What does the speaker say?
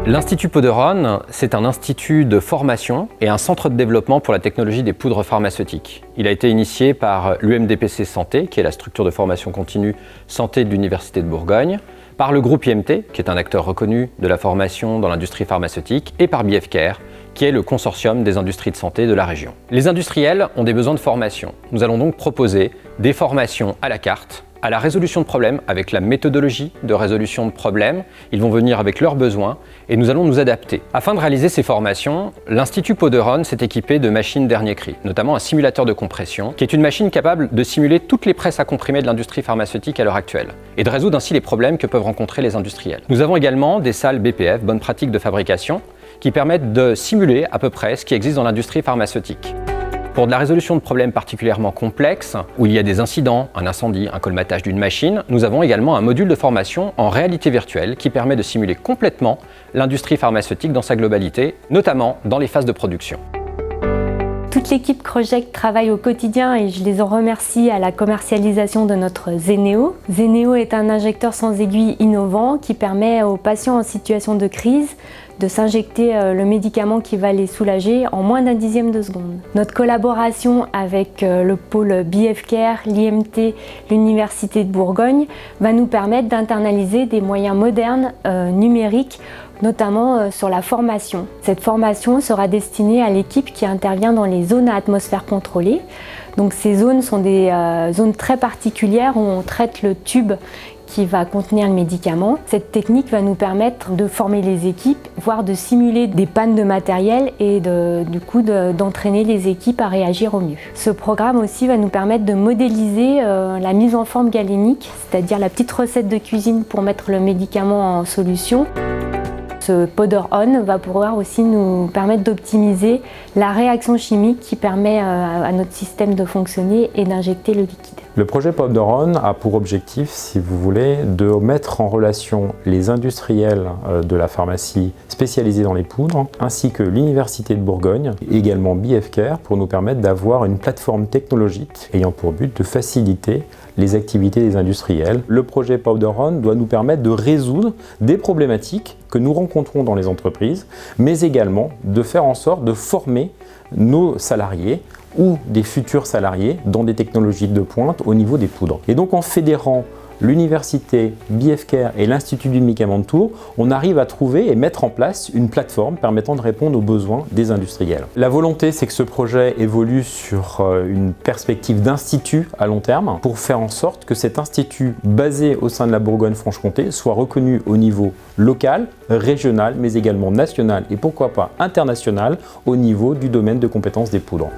L'Institut Poderon, c'est un institut de formation et un centre de développement pour la technologie des poudres pharmaceutiques. Il a été initié par l'UMDPC Santé, qui est la structure de formation continue santé de l'Université de Bourgogne, par le groupe IMT, qui est un acteur reconnu de la formation dans l'industrie pharmaceutique, et par BFCare, qui est le consortium des industries de santé de la région. Les industriels ont des besoins de formation. Nous allons donc proposer des formations à la carte, à la résolution de problèmes avec la méthodologie de résolution de problèmes. Ils vont venir avec leurs besoins et nous allons nous adapter. Afin de réaliser ces formations, l'Institut Poderon s'est équipé de machines dernier cri, notamment un simulateur de compression, qui est une machine capable de simuler toutes les presses à comprimer de l'industrie pharmaceutique à l'heure actuelle et de résoudre ainsi les problèmes que peuvent rencontrer les industriels. Nous avons également des salles BPF, bonnes pratiques de fabrication, qui permettent de simuler à peu près ce qui existe dans l'industrie pharmaceutique. Pour de la résolution de problèmes particulièrement complexes, où il y a des incidents, un incendie, un colmatage d'une machine, nous avons également un module de formation en réalité virtuelle qui permet de simuler complètement l'industrie pharmaceutique dans sa globalité, notamment dans les phases de production. Toute l'équipe Croject travaille au quotidien et je les en remercie à la commercialisation de notre Zeneo. Zeneo est un injecteur sans aiguille innovant qui permet aux patients en situation de crise de s'injecter le médicament qui va les soulager en moins d'un dixième de seconde. Notre collaboration avec le pôle BFCare, l'IMT, l'Université de Bourgogne va nous permettre d'internaliser des moyens modernes numériques, notamment sur la formation. Cette formation sera destinée à l'équipe qui intervient dans les zones à atmosphère contrôlée. Donc ces zones sont des zones très particulières où on traite le tube qui va contenir le médicament. Cette technique va nous permettre de former les équipes, voire de simuler des pannes de matériel et d'entraîner les équipes à réagir au mieux. Ce programme aussi va nous permettre de modéliser la mise en forme galénique, c'est-à-dire la petite recette de cuisine pour mettre le médicament en solution. Ce Poderon va pouvoir aussi nous permettre d'optimiser la réaction chimique qui permet à notre système de fonctionner et d'injecter le liquide. Le projet Poderon a pour objectif, si vous voulez, de mettre en relation les industriels de la pharmacie spécialisés dans les poudres, ainsi que l'Université de Bourgogne, et également BFCare, pour nous permettre d'avoir une plateforme technologique ayant pour but de faciliter les activités des industriels. Le projet Poderon doit nous permettre de résoudre des problématiques que nous rencontrons dans les entreprises, mais également de faire en sorte de former nos salariés ou des futurs salariés dans des technologies de pointe au niveau des poudres. Et donc en fédérant l'université, BFCare et l'Institut du médicament de Tours, on arrive à trouver et mettre en place une plateforme permettant de répondre aux besoins des industriels. La volonté, c'est que ce projet évolue sur une perspective d'institut à long terme pour faire en sorte que cet institut basé au sein de la Bourgogne-Franche-Comté soit reconnu au niveau local, régional, mais également national et pourquoi pas international au niveau du domaine de compétences des poudres.